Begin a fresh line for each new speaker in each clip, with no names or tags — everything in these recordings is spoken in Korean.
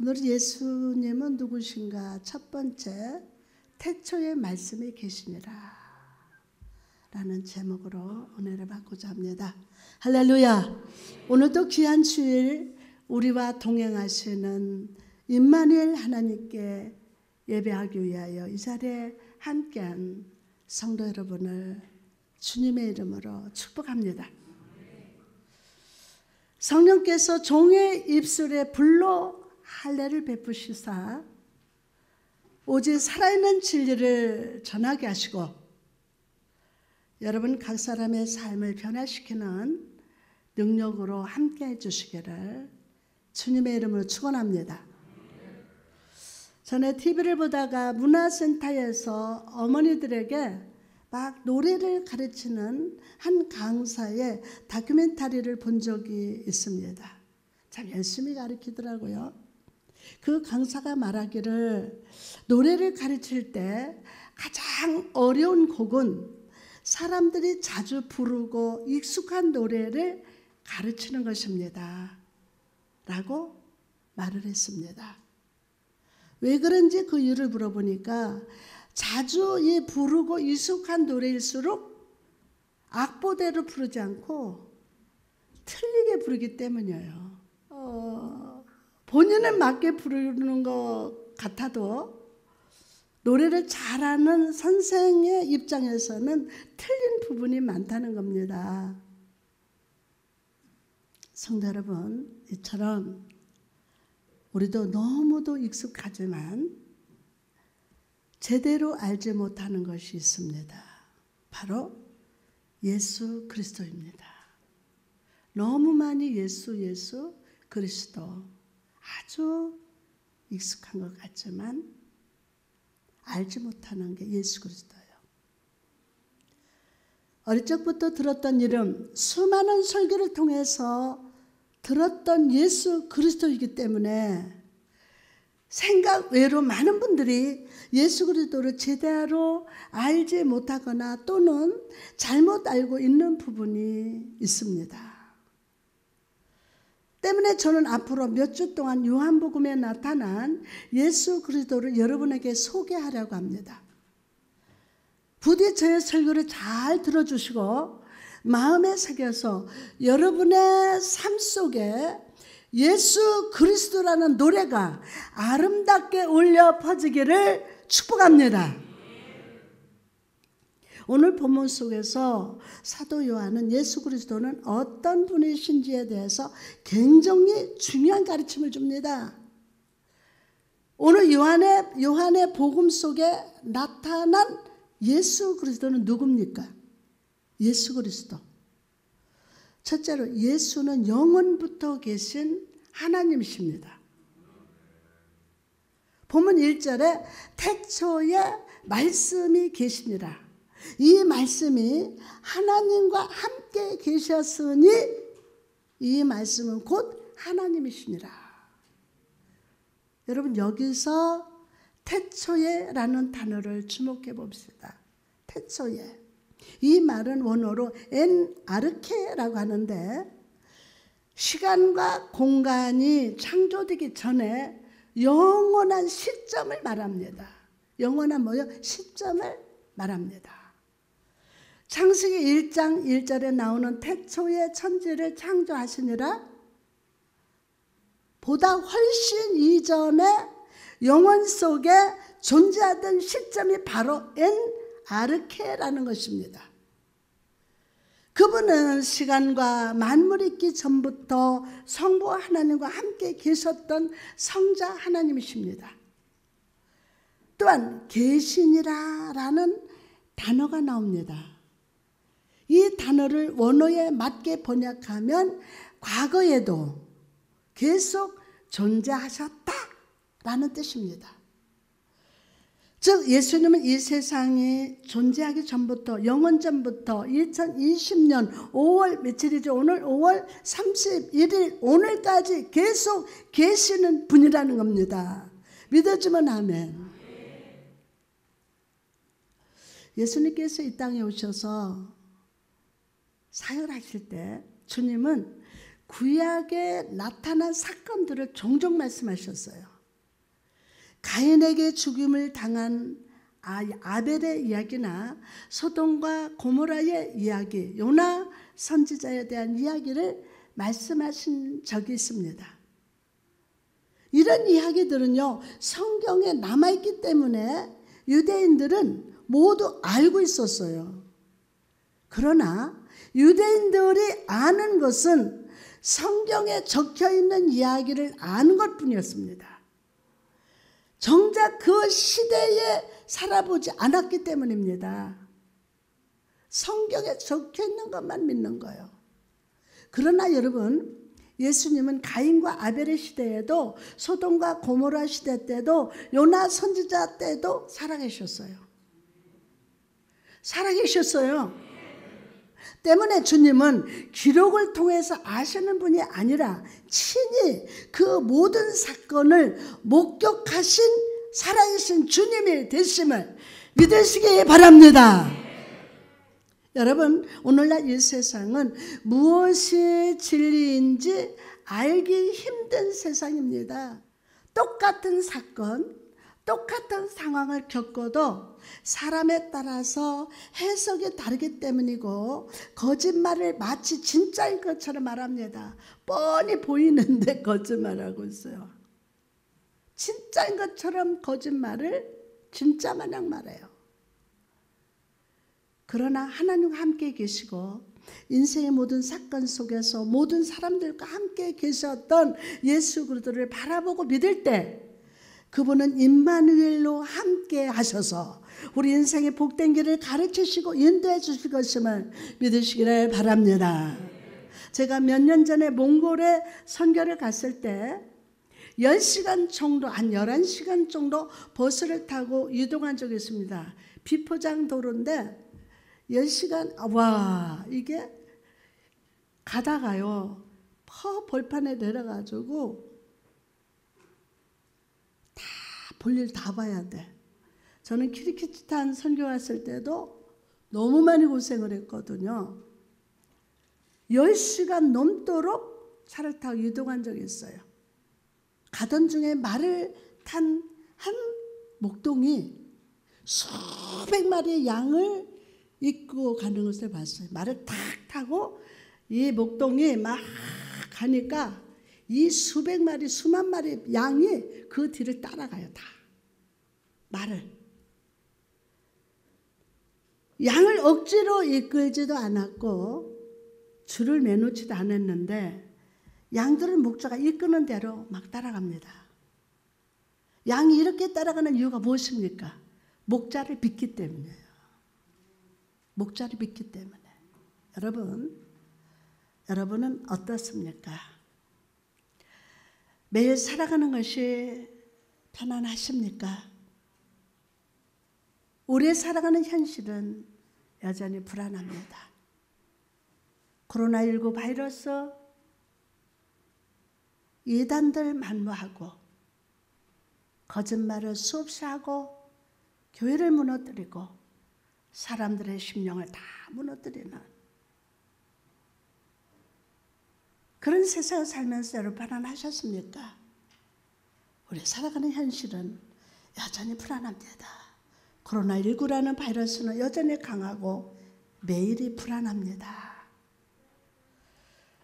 오늘 예수님은 누구신가? 첫 번째, 태초에 말씀이 계시니라 라는 제목으로 은혜를 받고자 합니다. 할렐루야. 오늘도 귀한 주일 우리와 동행하시는 임마누엘 하나님께 예배하기 위하여 이 자리에 함께한 성도 여러분을 주님의 이름으로 축복합니다. 성령께서 종의 입술에 불로 할례를 베푸시사 오직 살아있는 진리를 전하게 하시고 여러분 각 사람의 삶을 변화시키는 능력으로 함께 해주시기를 주님의 이름으로 축원합니다. 전에 TV를 보다가 문화센터에서 어머니들에게 막 노래를 가르치는 한 강사의 다큐멘터리를 본 적이 있습니다. 참 열심히 가르치더라고요. 그 강사가 말하기를 노래를 가르칠 때 가장 어려운 곡은 사람들이 자주 부르고 익숙한 노래를 가르치는 것입니다. 라고 말을 했습니다. 왜 그런지 그 이유를 물어보니까 자주 이 부르고 익숙한 노래일수록 악보대로 부르지 않고 틀리게 부르기 때문이에요. 본인은 맞게 부르는 것 같아도 노래를 잘하는 선생의 입장에서는 틀린 부분이 많다는 겁니다. 성도 여러분, 이처럼 우리도 너무도 익숙하지만 제대로 알지 못하는 것이 있습니다. 바로 예수 그리스도입니다. 너무 많이 예수 그리스도 아주 익숙한 것 같지만 알지 못하는 게 예수 그리스도예요. 어릴 적부터 들었던 이름, 수많은 설교를 통해서 들었던 예수 그리스도이기 때문에 생각 외로 많은 분들이 예수 그리스도를 제대로 알지 못하거나 또는 잘못 알고 있는 부분이 있습니다. 때문에 저는 앞으로 몇 주 동안 요한복음에 나타난 예수 그리스도를 여러분에게 소개하려고 합니다. 부디 저의 설교를 잘 들어주시고 마음에 새겨서 여러분의 삶 속에 예수 그리스도라는 노래가 아름답게 울려 퍼지기를 축복합니다. 오늘 본문 속에서 사도 요한은 예수 그리스도는 어떤 분이신지에 대해서 굉장히 중요한 가르침을 줍니다. 오늘 요한의 복음 속에 나타난 예수 그리스도는 누굽니까? 예수 그리스도. 첫째로 예수는 영원부터 계신 하나님이십니다. 본문 1절에 태초에 말씀이 계시니라. 이 말씀이 하나님과 함께 계셨으니 이 말씀은 곧 하나님이시니라. 여러분 여기서 태초에라는 단어를 주목해 봅시다. 태초에. 이 말은 원어로 엔 아르케라고 하는데 시간과 공간이 창조되기 전에 영원한 시점을 말합니다. 영원한 뭐요? 시점을 말합니다. 창세기 1장 1절에 나오는 태초에 천지를 창조하시니라 보다 훨씬 이전에 영원 속에 존재하던 시점이 바로 엔 아르케라는 것입니다. 그분은 시간과 만물이 있기 전부터 성부 하나님과 함께 계셨던 성자 하나님이십니다. 또한 계시니라라는 단어가 나옵니다. 이 단어를 원어에 맞게 번역하면 과거에도 계속 존재하셨다라는 뜻입니다. 즉 예수님은 이 세상이 존재하기 전부터 영원 전부터 2020년 5월 며칠이죠? 오늘 5월 31일 오늘까지 계속 계시는 분이라는 겁니다. 믿어주면 아멘. 예수님께서 이 땅에 오셔서 사역을 하실 때 주님은 구약에 나타난 사건들을 종종 말씀하셨어요. 가인에게 죽임을 당한 아벨의 이야기나 소돔과 고모라의 이야기, 요나 선지자에 대한 이야기를 말씀하신 적이 있습니다. 이런 이야기들은요, 성경에 남아있기 때문에 유대인들은 모두 알고 있었어요. 그러나 유대인들이 아는 것은 성경에 적혀있는 이야기를 아는 것뿐이었습니다. 정작 그 시대에 살아보지 않았기 때문입니다. 성경에 적혀있는 것만 믿는 거예요. 그러나 여러분, 예수님은 가인과 아벨의 시대에도, 소돔과 고모라 시대 때도, 요나 선지자 때도 살아계셨어요. 살아계셨어요. 때문에 주님은 기록을 통해서 아시는 분이 아니라 친히 그 모든 사건을 목격하신 살아계신 주님이 되심을 믿으시기 바랍니다. 여러분, 오늘날 이 세상은 무엇이 진리인지 알기 힘든 세상입니다. 똑같은 사건, 똑같은 상황을 겪어도 사람에 따라서 해석이 다르기 때문이고, 거짓말을 마치 진짜인 것처럼 말합니다. 뻔히 보이는데 거짓말하고 있어요. 진짜인 것처럼 거짓말을 진짜 마냥 말해요. 그러나 하나님과 함께 계시고 인생의 모든 사건 속에서 모든 사람들과 함께 계셨던 예수 그리스도를 바라보고 믿을 때, 그분은 임마누엘로 함께 하셔서 우리 인생의 복된 길을 가르치시고 인도해 주실 것임을 믿으시기를 바랍니다. 제가 몇 년 전에 몽골에 선교를 갔을 때 10시간 정도, 한 11시간 정도 버스를 타고 이동한 적이 있습니다. 비포장 도로인데 10시간, 와, 이게 가다가요, 벌판에 내려가지고 다 볼일 다 봐야 돼. 저는 키르기스탄 선교 왔을 때도 너무 많이 고생을 했거든요. 10시간 넘도록 차를 타고 이동한 적이 있어요. 가던 중에 말을 탄 한 목동이 수백 마리의 양을 이끌고 가는 것을 봤어요. 말을 탁 타고 이 목동이 막 가니까 이 수백 마리, 수만 마리 양이 그 뒤를 따라가요. 다. 말을. 양을 억지로 이끌지도 않았고 줄을 매놓지도 않았는데 양들은 목자가 이끄는 대로 막 따라갑니다. 양이 이렇게 따라가는 이유가 무엇입니까? 목자를 믿기 때문이에요. 목자를 믿기 때문에. 여러분은 어떻습니까? 매일 살아가는 것이 편안하십니까? 우리의 살아가는 현실은 여전히 불안합니다. 코로나19 바이러스, 이단들 만무하고 거짓말을 수없이 하고 교회를 무너뜨리고 사람들의 심령을 다 무너뜨리는 그런 세상을 살면서 여러분 불안하셨습니까? 우리 살아가는 현실은 여전히 불안합니다. 코로나19라는 바이러스는 여전히 강하고 매일이 불안합니다.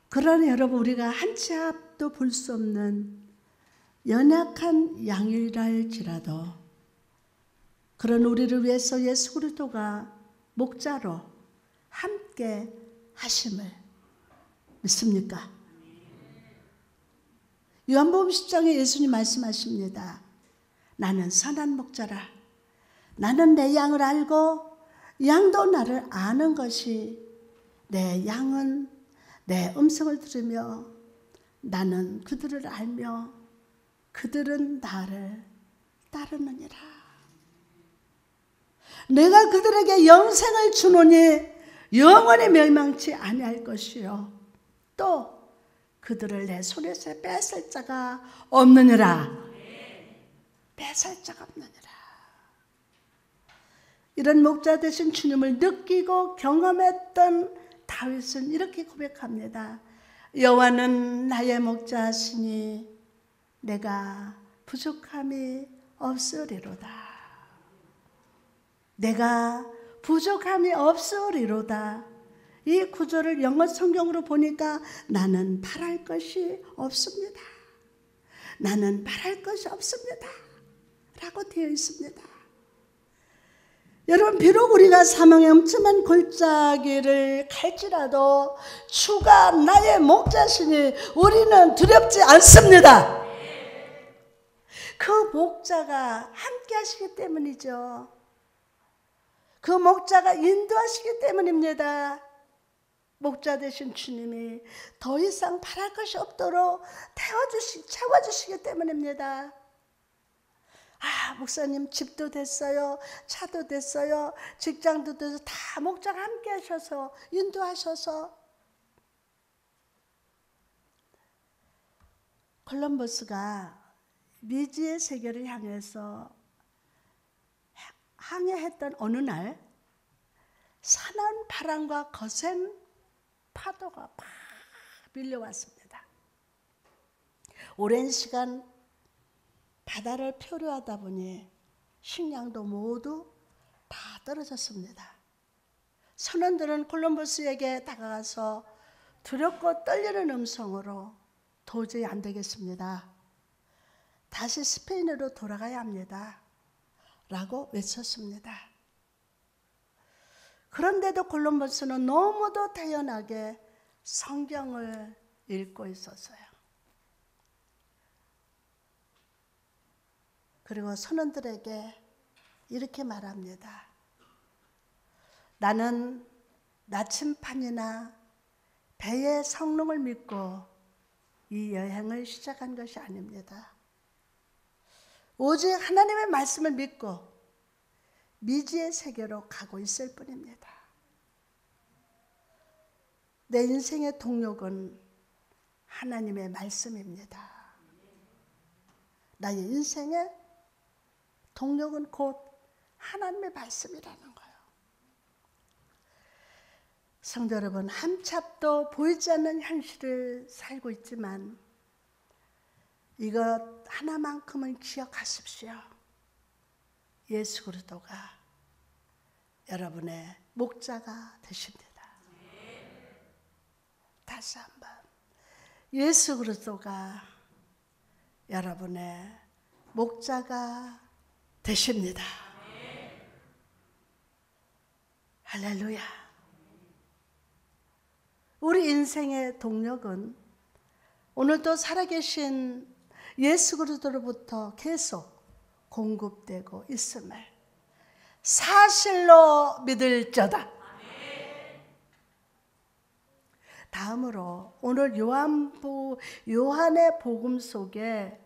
그러나 여러분, 우리가 한 치 앞도 볼 수 없는 연약한 양이랄지라도 그런 우리를 위해서 예수 그리스도가 목자로 함께 하심을 믿습니까? 요한복음 10장에 예수님 말씀하십니다. 나는 선한 목자라. 나는 내 양을 알고 양도 나를 아는 것이, 내 양은 내 음성을 들으며 나는 그들을 알며 그들은 나를 따르느니라. 내가 그들에게 영생을 주노니 영원히 멸망치 아니할 것이요 또 그들을 내 손에서 뺏을 자가 없느니라. 뺏을 자가 없느니라. 이런 목자 되신 주님을 느끼고 경험했던 다윗은 이렇게 고백합니다. 여호와는 나의 목자시니 내가 부족함이 없으리로다. 내가 부족함이 없으리로다. 이 구절을 영어 성경으로 보니까 나는 바랄 것이 없습니다. 나는 바랄 것이 없습니다. 라고 되어 있습니다. 여러분, 비록 우리가 사망의 엄청난 골짜기를 갈지라도 주가 나의 목자시니 우리는 두렵지 않습니다. 그 목자가 함께 하시기 때문이죠. 그 목자가 인도하시기 때문입니다. 목자 되신 주님이 더 이상 바랄 것이 없도록 채워주시기 때문입니다. 목사님 집도 됐어요. 차도 됐어요. 직장도 돼서 다 목자가 함께 하셔서 인도하셔서. 콜럼버스가 미지의 세계를 향해서 항해했던 어느 날 사나운 바람과 거센 파도가 팍 밀려왔습니다. 오랜 시간 바다를 표류하다 보니 식량도 모두 다 떨어졌습니다. 선원들은 콜럼버스에게 다가가서 두렵고 떨리는 음성으로 도저히 안 되겠습니다. 다시 스페인으로 돌아가야 합니다. 라고 외쳤습니다. 그런데도 콜럼버스는 너무도 태연하게 성경을 읽고 있었어요. 그리고 선원들에게 이렇게 말합니다. 나는 나침판이나 배의 성능을 믿고 이 여행을 시작한 것이 아닙니다. 오직 하나님의 말씀을 믿고 미지의 세계로 가고 있을 뿐입니다. 내 인생의 동력은 하나님의 말씀입니다. 나의 인생의 동력은 곧 하나님의 말씀이라는 거예요. 성도 여러분, 한참도 보이지 않는 현실을 살고 있지만 이것 하나만큼은 기억하십시오. 예수 그리스도가 여러분의 목자가 되십니다. 다시 한번, 예수 그리스도가 여러분의 목자가 되십니다. 할렐루야. 우리 인생의 동력은 오늘도 살아계신 예수 그리스도로부터 계속 공급되고 있음을 사실로 믿을저다. 다음으로 오늘 요한의 복음 속에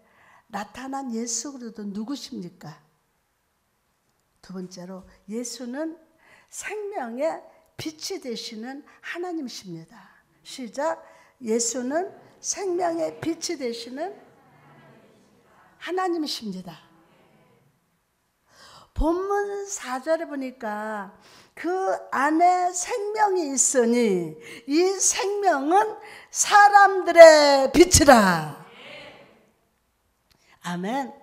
나타난 예수 그리스도 누구십니까? 두 번째로, 예수는 생명의 빛이 되시는 하나님이십니다. 시작. 예수는 생명의 빛이 되시는 하나님이십니다. 본문 4절에 보니까 그 안에 생명이 있으니 이 생명은 사람들의 빛이라. 아멘.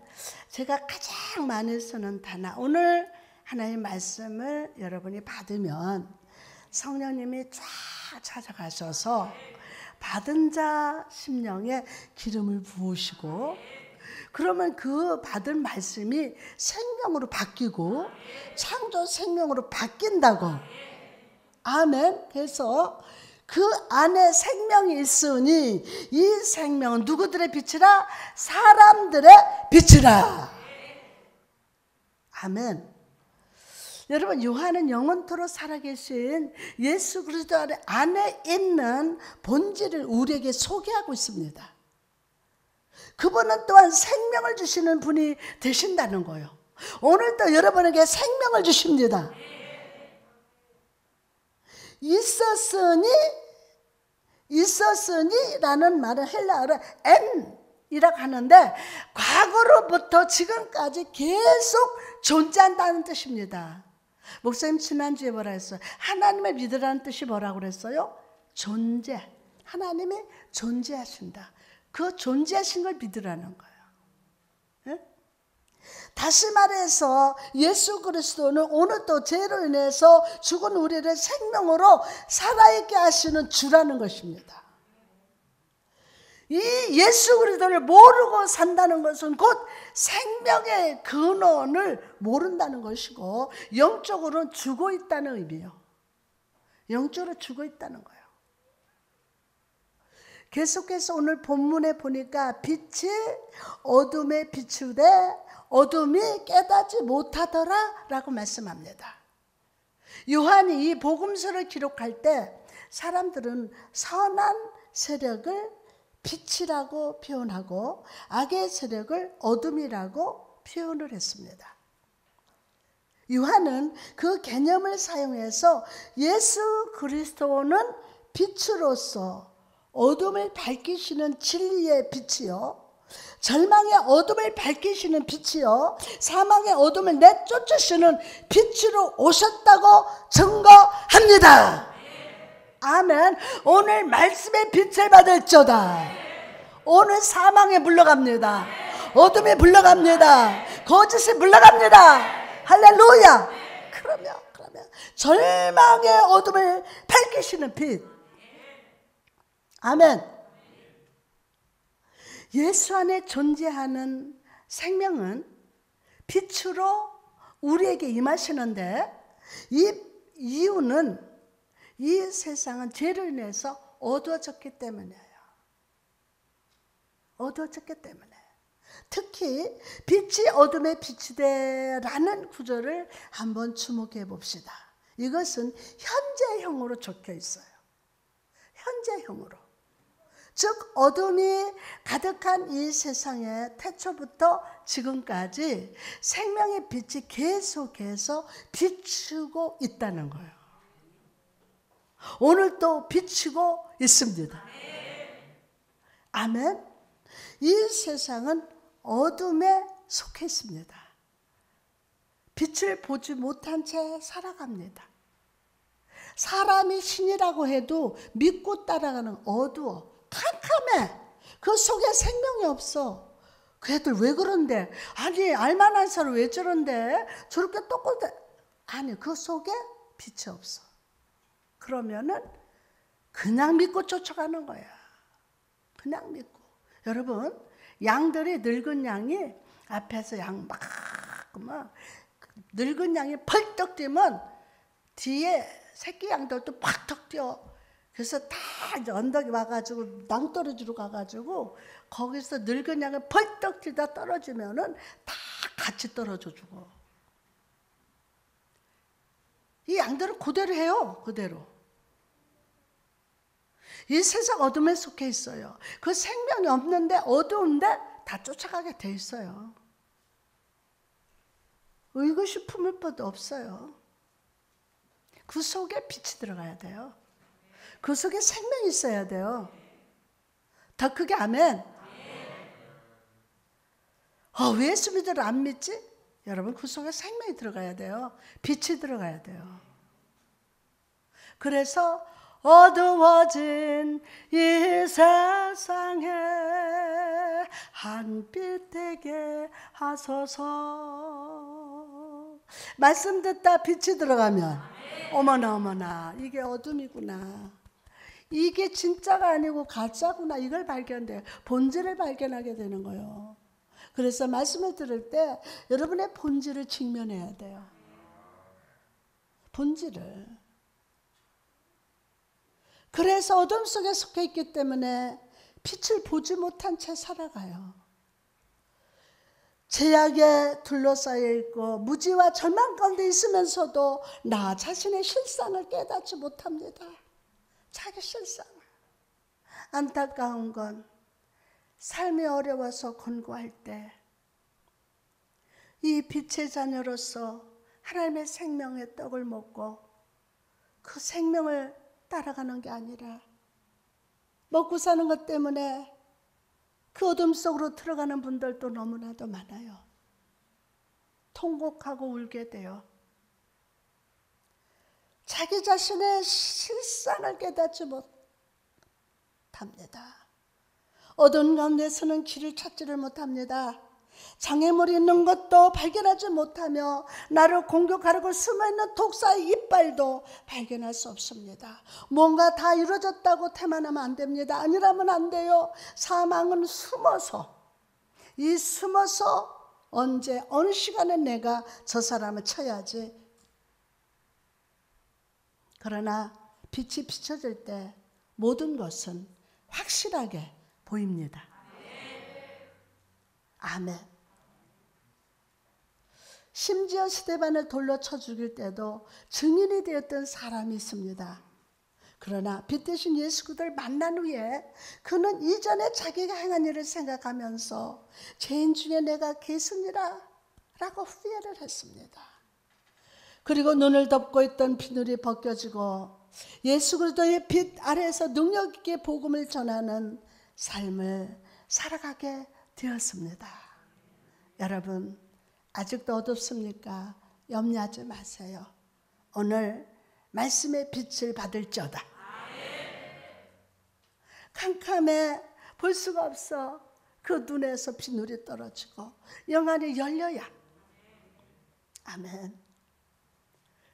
제가 가장 많이 쓰는 단어, 오늘 하나님의 말씀을 여러분이 받으면 성령님이 쫙 찾아가셔서 받은 자 심령에 기름을 부으시고, 그러면 그 받은 말씀이 생명으로 바뀌고 창조 생명으로 바뀐다고. 아멘. 그래서 그 안에 생명이 있으니 이 생명은 누구들의 빛이라? 사람들의 빛이라. 아멘. 여러분, 요한은 영원토록 살아계신 예수 그리스도 안에 있는 본질을 우리에게 소개하고 있습니다. 그분은 또한 생명을 주시는 분이 되신다는 거예요. 오늘도 여러분에게 생명을 주십니다. 있었으니라는 말은 헬라어로 N이라고 하는데 과거로부터 지금까지 계속 존재한다는 뜻입니다. 목사님 지난주에 뭐라 했어요? 하나님을 믿으라는 뜻이 뭐라고 그랬어요? 존재. 하나님이 존재하신다. 그 존재하신 걸 믿으라는 거예요. 예? 다시 말해서 예수 그리스도는 오늘도 죄로 인해서 죽은 우리를 생명으로 살아있게 하시는 주라는 것입니다. 이 예수 그리스도를 모르고 산다는 것은 곧 생명의 근원을 모른다는 것이고 영적으로는 죽어 있다는 의미예요. 영적으로 죽어 있다는 거예요. 계속해서 오늘 본문에 보니까 빛이 어둠에 비추되 어둠이 깨닫지 못하더라 라고 말씀합니다. 요한이 이 복음서를 기록할 때 사람들은 선한 세력을 빛이라고 표현하고 악의 세력을 어둠이라고 표현을 했습니다. 요한은 그 개념을 사용해서 예수 그리스도는 빛으로서 어둠을 밝히시는 진리의 빛이요, 절망의 어둠을 밝히시는 빛이요, 사망의 어둠을 내쫓으시는 빛으로 오셨다고 증거합니다. 아멘. 오늘 말씀의 빛을 받을지어다. 오늘 사망에 물러갑니다. 어둠에 물러갑니다. 거짓에 물러갑니다. 할렐루야. 그러면 절망의 어둠을 밝히시는 빛. 아멘. 예수 안에 존재하는 생명은 빛으로 우리에게 임하시는데, 이 이유는 이 세상은 죄로 인해서 어두워졌기 때문이에요. 어두워졌기 때문에. 특히 빛이 어둠에 비치되라는 구절을 한번 주목해 봅시다. 이것은 현재형으로 적혀 있어요. 현재형으로. 즉 어둠이 가득한 이 세상에 태초부터 지금까지 생명의 빛이 계속해서 비추고 있다는 거예요. 오늘도 비추고 있습니다. 아멘. 이 세상은 어둠에 속해 있습니다. 빛을 보지 못한 채 살아갑니다. 사람이 신이라고 해도 믿고 따라가는 어두워, 캄캄해. 그 속에 생명이 없어. 그 애들 왜 그런데? 아니 알만한 사람 왜 저런데? 저렇게 똑같아. 아니 그 속에 빛이 없어. 그러면은 그냥 믿고 쫓아가는 거야. 그냥 믿고. 여러분, 양들이, 늙은 양이 앞에서 양 막 늙은 양이 펄떡 뛰면 뒤에 새끼 양들도 팍떡 뛰어. 그래서 다 이제 언덕에 와가지고 낭떠러지로 가가지고 거기서 늙은 양이 펄떡 뛰다 떨어지면은 다 같이 떨어져 죽어. 이 양들은 그대로 해요. 그대로. 이 세상 어둠에 속해 있어요. 그 생명이 없는데 어두운데 다 쫓아가게 돼 있어요. 의것이 품을 것도 없어요. 그 속에 빛이 들어가야 돼요. 그 속에 생명이 있어야 돼요. 더 크게 아멘. 왜 예수 믿으러 안 믿지? 여러분 그 속에 생명이 들어가야 돼요. 빛이 들어가야 돼요. 그래서 어두워진 이 세상에 한빛 되게 하소서. 말씀 듣다 빛이 들어가면 어머나 이게 어둠이구나. 이게 진짜가 아니고 가짜구나. 이걸 발견돼요. 본질을 발견하게 되는 거예요. 그래서 말씀을 들을 때 여러분의 본질을 직면해야 돼요. 본질을. 그래서 어둠 속에 속해 있기 때문에 빛을 보지 못한 채 살아가요. 죄악에 둘러싸여 있고 무지와 절망 가운데 있으면서도 나 자신의 실상을 깨닫지 못합니다. 자기 실상을. 안타까운 건 삶이 어려워서 권고할 때 이 빛의 자녀로서 하나님의 생명의 떡을 먹고 그 생명을 따라가는 게 아니라 먹고 사는 것 때문에 그 어둠 속으로 들어가는 분들도 너무나도 많아요. 통곡하고 울게 돼요. 자기 자신의 실상을 깨닫지 못. 못합니다. 어두운 가운데서는 길을 찾지를 못합니다. 장애물이 있는 것도 발견하지 못하며 나를 공격하려고 숨어있는 독사의 이빨도 발견할 수 없습니다. 뭔가 다 이루어졌다고 태만하면 안 됩니다. 아니라면 안 돼요. 사망은 숨어서 언제 어느 시간에 내가 저 사람을 쳐야지. 그러나 빛이 비춰질 때 모든 것은 확실하게 보입니다. 아멘. 심지어 스데반을 돌로 쳐 죽일 때도 증인이 되었던 사람이 있습니다. 그러나 빛 대신 예수 그리스도를 만난 후에 그는 이전에 자기가 행한 일을 생각하면서 죄인 중에 내가 개순이라 라고 후회를 했습니다. 그리고 눈을 덮고 있던 비늘이 벗겨지고 예수 그리스도의 빛 아래에서 능력 있게 복음을 전하는 삶을 살아가게 되었습니다. 여러분, 아직도 어둡습니까? 염려하지 마세요. 오늘 말씀의 빛을 받을지어다. 캄캄해 볼 수가 없어. 그 눈에서 비늘이 떨어지고 영안이 열려야. 아멘.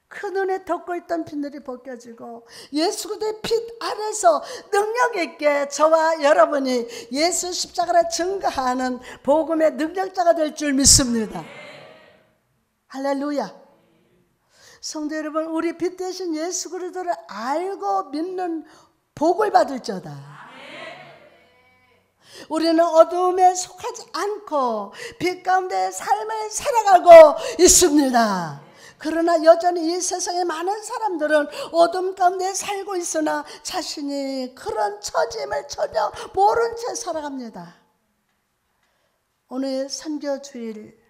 그 눈에 덮고 있던 비늘이 벗겨지고 예수 그리스도의 빛 아래서 능력 있게 저와 여러분이 예수 십자가를 증거하는 복음의 능력자가 될 줄 믿습니다. 할렐루야. 성도 여러분, 우리 빛 대신 예수 그리스도를 알고 믿는 복을 받을지어다. 우리는 어두움에 속하지 않고 빛 가운데 삶을 살아가고 있습니다. 그러나 여전히 이 세상에 많은 사람들은 어둠 가운데 살고 있으나 자신이 그런 처짐을 전혀 모른 채 살아갑니다. 오늘 선교 주일,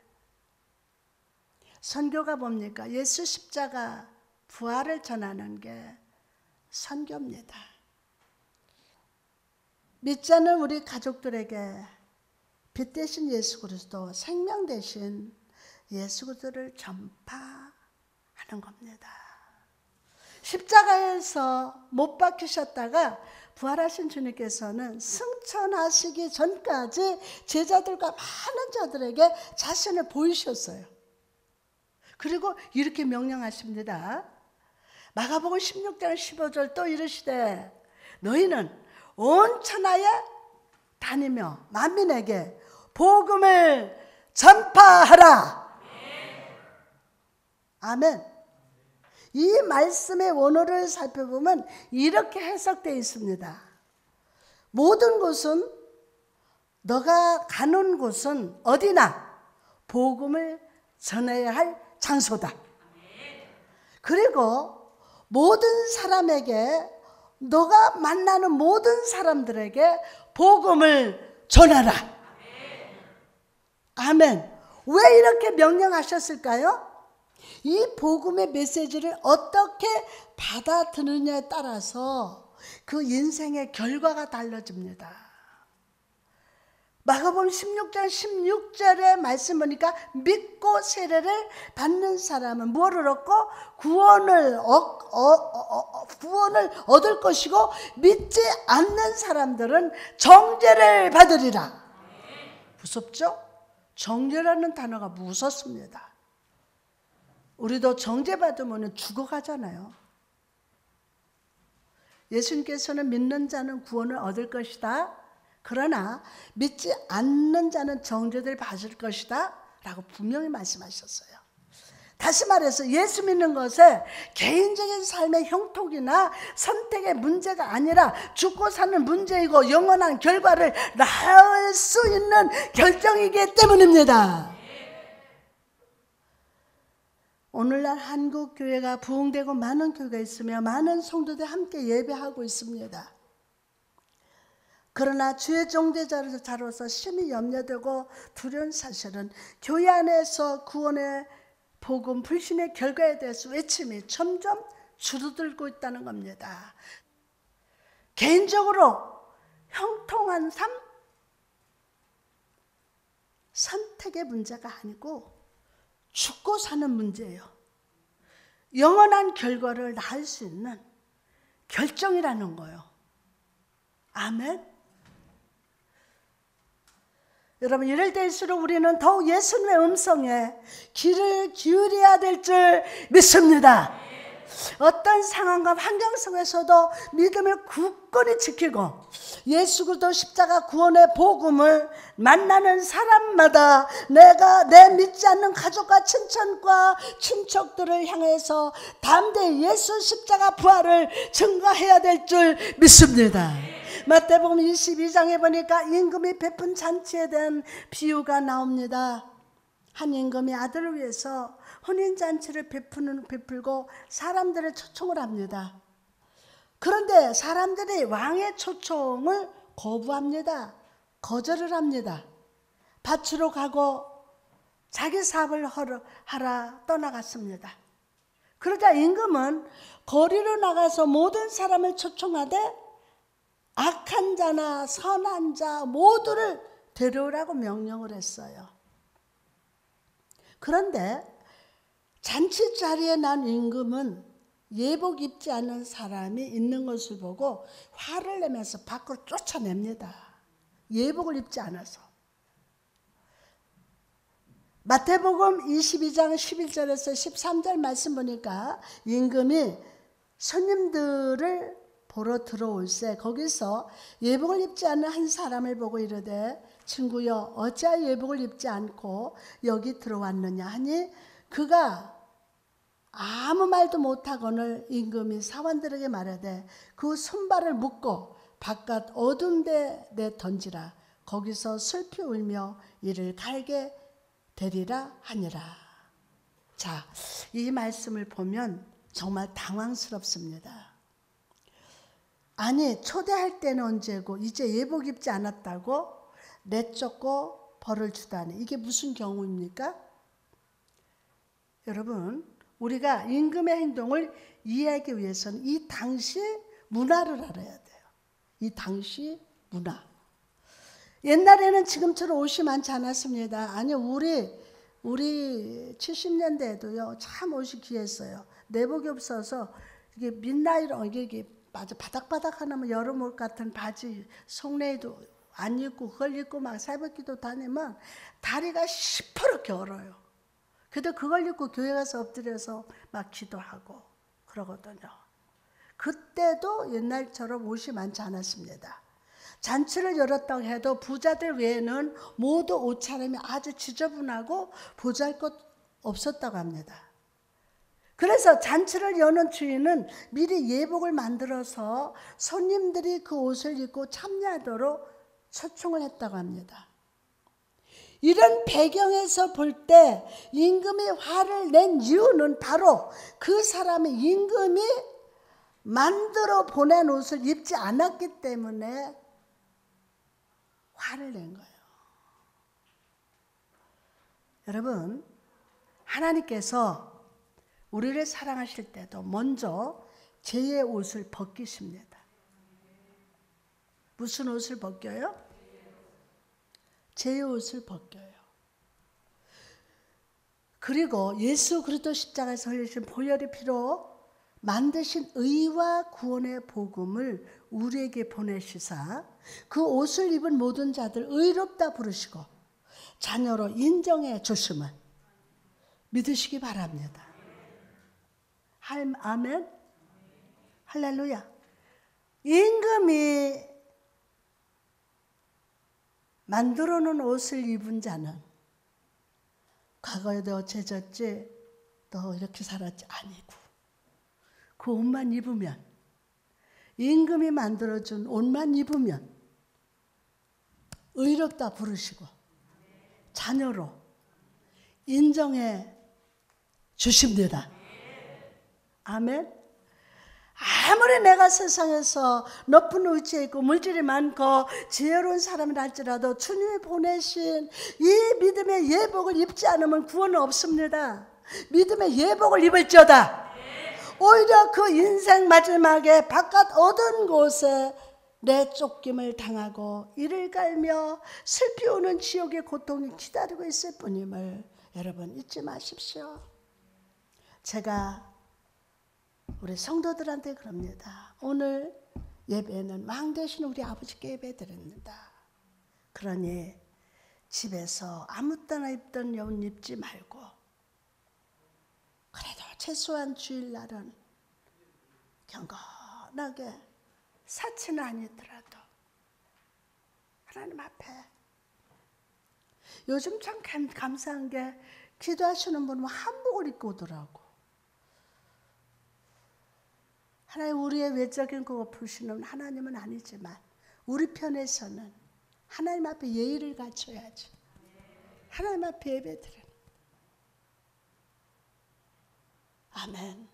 선교가 뭡니까? 예수 십자가 부활을 전하는 게 선교입니다. 믿지 않는 우리 가족들에게 빛 대신 예수 그리스도, 생명 대신 예수 그리스도를 전파하는 겁니다. 십자가에서 못 박히셨다가 부활하신 주님께서는 승천하시기 전까지 제자들과 많은 자들에게 자신을 보이셨어요. 그리고 이렇게 명령하십니다. 마가복음 16장 15절 또 이르시되 너희는 온 천하에 다니며 만민에게 복음을 전파하라. 아멘. 이 말씀의 원어를 살펴보면 이렇게 해석되어 있습니다. 모든 곳은, 너가 가는 곳은 어디나 복음을 전해야 할 장소다. 그리고 모든 사람에게, 너가 만나는 모든 사람들에게 복음을 전하라. 아멘. 왜 이렇게 명령하셨을까요? 이 복음의 메시지를 어떻게 받아들이느냐에 따라서 그 인생의 결과가 달라집니다. 마가복음 16장 16절의 말씀 보니까 믿고 세례를 받는 사람은 무엇을 얻고 구원을 얻을 것이고 믿지 않는 사람들은 정죄를 받으리라. 무섭죠? 정죄라는 단어가 무섭습니다. 우리도 정죄받으면 죽어가잖아요. 예수님께서는 믿는 자는 구원을 얻을 것이다. 그러나 믿지 않는 자는 정죄를 받을 것이다 라고 분명히 말씀하셨어요. 다시 말해서 예수 믿는 것에 개인적인 삶의 형통이나 선택의 문제가 아니라 죽고 사는 문제이고 영원한 결과를 낳을 수 있는 결정이기 때문입니다. 오늘날 한국 교회가 부흥되고 많은 교회가 있으며 많은 성도들이 함께 예배하고 있습니다. 그러나 주의 종대자로서 심히 염려되고 두려운 사실은 교회 안에서 구원의 복음, 불신의 결과에 대해서 외침이 점점 줄어들고 있다는 겁니다. 개인적으로 형통한 삶, 선택의 문제가 아니고 죽고 사는 문제예요. 영원한 결과를 낳을 수 있는 결정이라는 거예요. 아멘. 여러분, 이럴 때일수록 우리는 더욱 예수님의 음성에 귀를 기울여야 될 줄 믿습니다. 어떤 상황과 환경 속에서도 믿음을 굳건히 지키고 예수 그리스도 십자가 구원의 복음을 만나는 사람마다 내가 내 믿지 않는 가족과 친척과 친척들을 향해서 담대히 예수 십자가 부활을 증거해야 될 줄 믿습니다. 마태복음 22장에 보니까 임금이 베푼 잔치에 대한 비유가 나옵니다. 한 임금이 아들을 위해서 혼인잔치를 베풀고 사람들을 초청을 합니다. 그런데 사람들이 왕의 초청을 거부합니다. 거절을 합니다. 밭으로 가고 자기 사업을 하러 떠나갔습니다. 그러자 임금은 거리로 나가서 모든 사람을 초청하되 악한 자나 선한 자 모두를 데려오라고 명령을 했어요. 그런데 잔치 자리에 난 임금은 예복 입지 않은 사람이 있는 것을 보고 화를 내면서 밖으로 쫓아냅니다. 예복을 입지 않아서. 마태복음 22장 11절에서 13절 말씀 보니까 임금이 손님들을 보러 들어올세 거기서 예복을 입지 않은 한 사람을 보고 이르되 친구여 어찌하여 예복을 입지 않고 여기 들어왔느냐 하니 그가 아무 말도 못하거늘 임금이 사원들에게 말하되 그 손발을 묶고 바깥 어두운 데 던지라 거기서 슬피 울며 이를 갈게 되리라 하니라. 자, 이 말씀을 보면 정말 당황스럽습니다. 아니 초대할 때는 언제고 이제 예복 입지 않았다고 내쫓고 벌을 주다니 이게 무슨 경우입니까? 여러분 우리가 임금의 행동을 이해하기 위해서는 이 당시 문화를 알아야 돼요. 이 당시 문화. 옛날에는 지금처럼 옷이 많지 않았습니다. 아니 우리 70년대에도요 참 옷이 귀했어요. 내복이 없어서 이게 민나이로 이게 맞아 바닥바닥 하나면 여름옷 같은 바지 속내에도 안 입고 그걸 입고 막 새벽기도 다니면 다리가 시퍼렇게 얼어요. 그래도 그걸 입고 교회 가서 엎드려서 막 기도하고 그러거든요. 그때도 옛날처럼 옷이 많지 않았습니다. 잔치를 열었다고 해도 부자들 외에는 모두 옷차림이 아주 지저분하고 보잘것 없었다고 합니다. 그래서 잔치를 여는 주인은 미리 예복을 만들어서 손님들이 그 옷을 입고 참여하도록 초청을 했다고 합니다. 이런 배경에서 볼 때 임금이 화를 낸 이유는 바로 그 사람이 임금이 만들어 보낸 옷을 입지 않았기 때문에 화를 낸 거예요. 여러분, 하나님께서 우리를 사랑하실 때도 먼저 죄의 옷을 벗기십니다. 무슨 옷을 벗겨요? 죄의 옷을 벗겨요. 그리고 예수 그리스도 십자가에서 흘리신 보혈의 피로 만드신 의와 구원의 복음을 우리에게 보내시사 그 옷을 입은 모든 자들 의롭다 부르시고 자녀로 인정해 주심을 믿으시기 바랍니다. 아멘. 할렐루야. 임금이 만들어 놓은 옷을 입은 자는 과거에도 어째졌지 너 이렇게 살았지 아니고 그 옷만 입으면 임금이 만들어준 옷만 입으면 의롭다 부르시고 자녀로 인정해 주십니다. 아멘. 아무리 내가 세상에서 높은 위치에 있고 물질이 많고 지혜로운 사람이라 할지라도 주님이 보내신 이 믿음의 예복을 입지 않으면 구원은 없습니다. 믿음의 예복을 입을지어다. 오히려 그 인생 마지막에 바깥 어두운 곳에 내쫓김을 당하고 이를 갈며 슬피 우는 지옥의 고통이 기다리고 있을 뿐임을 여러분 잊지 마십시오. 제가 우리 성도들한테 그럽니다. 오늘 예배는 왕 대신 우리 아버지께 예배 드립니다. 그러니 집에서 아무 때나 입던 옷 입지 말고 그래도 최소한 주일날은 경건하게 사치는 아니더라도 하나님 앞에. 요즘 참 감사한 게 기도하시는 분은 한복을 입고 오더라고. 하나님 우리의 외적인 그거 푸시는 하나님은 아니지만 우리 편에서는 하나님 앞에 예의를 갖춰야지. 하나님 앞에 예배드리는. 아멘.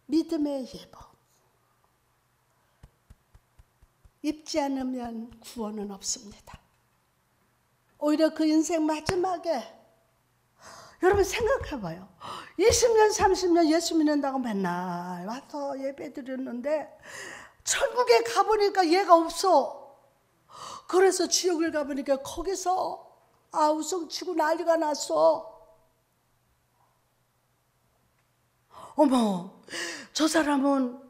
믿음의 예복. 입지 않으면 구원은 없습니다. 오히려 그 인생 마지막에 여러분 생각해봐요. 20년 30년 예수 믿는다고 맨날 와서 예배 드렸는데 천국에 가보니까 얘가 없어. 그래서 지옥을 가보니까 거기서 우성치고 난리가 났어. 어머, 저 사람은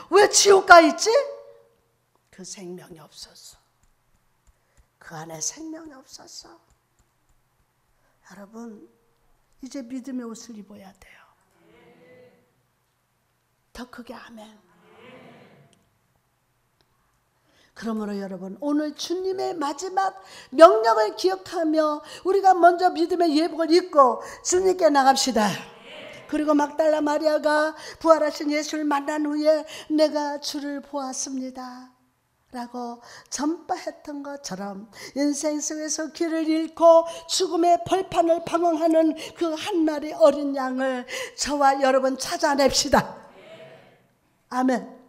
왜 지옥 가 있지? 그 생명이 없었어. 그 안에 생명이 없었어. 여러분, 이제 믿음의 옷을 입어야 돼요. 더 크게 아멘. 그러므로 여러분, 오늘 주님의 마지막 명령을 기억하며 우리가 먼저 믿음의 예복을 입고 주님께 나갑시다. 그리고 막달라 마리아가 부활하신 예수를 만난 후에 내가 주를 보았습니다 라고 전파했던 것처럼 인생 속에서 길을 잃고 죽음의 벌판을 방황하는 그 한 마리 어린 양을 저와 여러분 찾아냅시다. 아멘.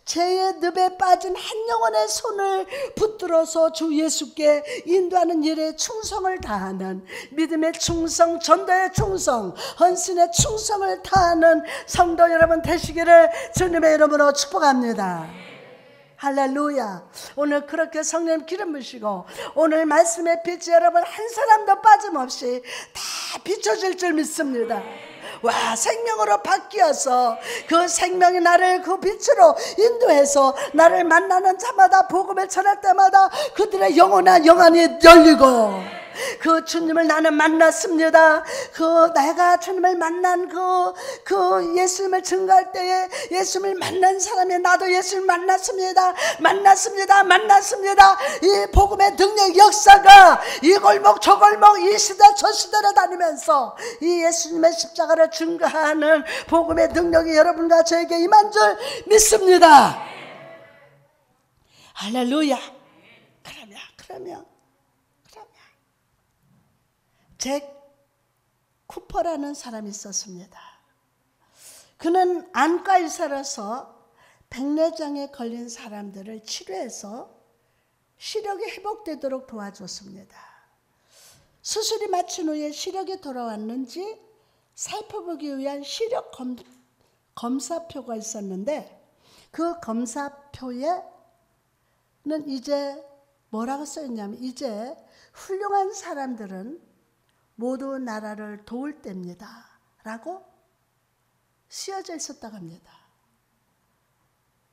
죄의 늪에 빠진 한 영혼의 손을 붙들어서 주 예수께 인도하는 일에 충성을 다하는, 믿음의 충성, 전도의 충성, 헌신의 충성을 다하는 성도 여러분 되시기를 주님의 이름으로 축복합니다. 할렐루야. 오늘 그렇게 성령 기름 부으시고 오늘 말씀의 빛이 여러분 한 사람도 빠짐없이 다 비춰질 줄 믿습니다. 와, 생명으로 바뀌어서 그 생명이 나를 그 빛으로 인도해서 나를 만나는 자마다 복음을 전할 때마다 그들의 영혼이 열리고 그 주님을 나는 만났습니다. 내가 주님을 만난 그 예수님을 증거할 때에 예수님을 만난 사람이 나도 예수님을 만났습니다. 이 복음의 능력 역사가 이 골목 저 골목 이 시대 저 시대를 다니면서 이 예수님의 십자가를 증거하는 복음의 능력이 여러분과 저에게 임한 줄 믿습니다. 할렐루야. 그러면 잭 쿠퍼라는 사람이 있었습니다. 그는 안과 의사라서 백내장에 걸린 사람들을 치료해서 시력이 회복되도록 도와줬습니다. 수술이 마친 후에 시력이 돌아왔는지 살펴보기 위한 시력 검사표가 있었는데 그 검사표에는 이제 뭐라고 써있냐면 이제 훌륭한 사람들은 모두 나라를 도울 때입니다 라고 쓰여져 있었다고 합니다.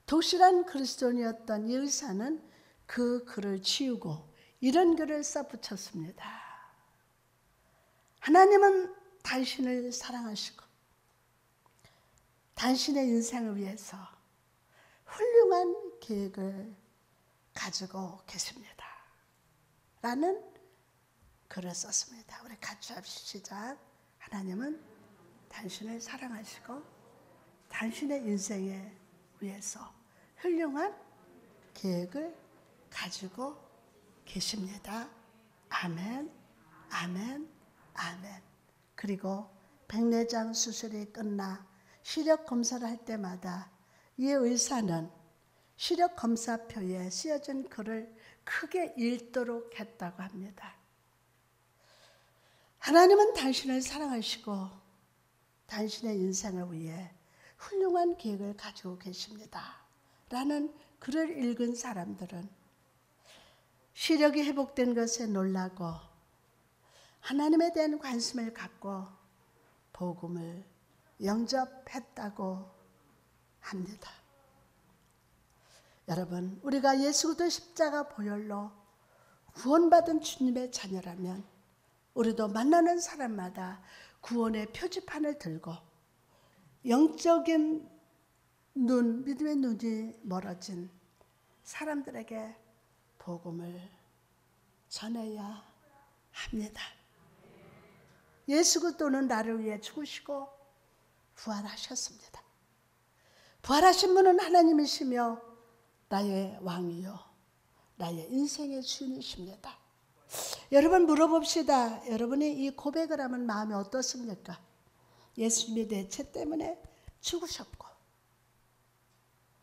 독실한 그리스도인이었던 이 의사는 그 글을 지우고 이런 글을 써붙였습니다. 하나님은 당신을 사랑하시고 당신의 인생을 위해서 훌륭한 계획을 가지고 계십니다 라는 글을 썼습니다. 우리 같이 합시다. 하나님은 당신을 사랑하시고 당신의 인생에 위해서 훌륭한 계획을 가지고 계십니다. 아멘, 아멘, 아멘. 그리고 백내장 수술이 끝나 시력 검사를 할 때마다 이 의사는 시력 검사표에 쓰여진 글을 크게 읽도록 했다고 합니다. 하나님은 당신을 사랑하시고 당신의 인생을 위해 훌륭한 계획을 가지고 계십니다 라는 글을 읽은 사람들은 시력이 회복된 것에 놀라고 하나님에 대한 관심을 갖고 복음을 영접했다고 합니다. 여러분, 우리가 예수 그리스도 십자가 보혈로 구원받은 주님의 자녀라면 우리도 만나는 사람마다 구원의 표지판을 들고 영적인 믿음의 눈이 멀어진 사람들에게 복음을 전해야 합니다. 예수 그리스도는 나를 위해 죽으시고 부활하셨습니다. 부활하신 분은 하나님이시며 나의 왕이요 나의 인생의 주인이십니다. 여러분 물어봅시다. 여러분이 이 고백을 하면 마음이 어떻습니까? 예수님이 내 죄 때문에 죽으셨고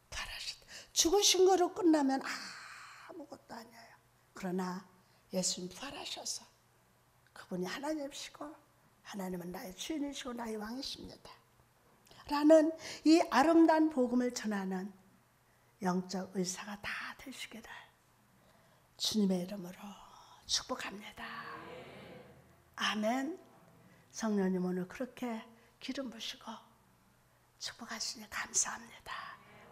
부활하셨다. 죽으신 거로 끝나면 아무것도 아니에요. 그러나 예수님 부활하셔서 그분이 하나님이시고 하나님은 나의 주인이시고 나의 왕이십니다. 라는 이 아름다운 복음을 전하는 영적 의사가 다 되시기를 주님의 이름으로 축복합니다. 아멘. 성령님 오늘 그렇게 기름 부시고 축복하시니 감사합니다.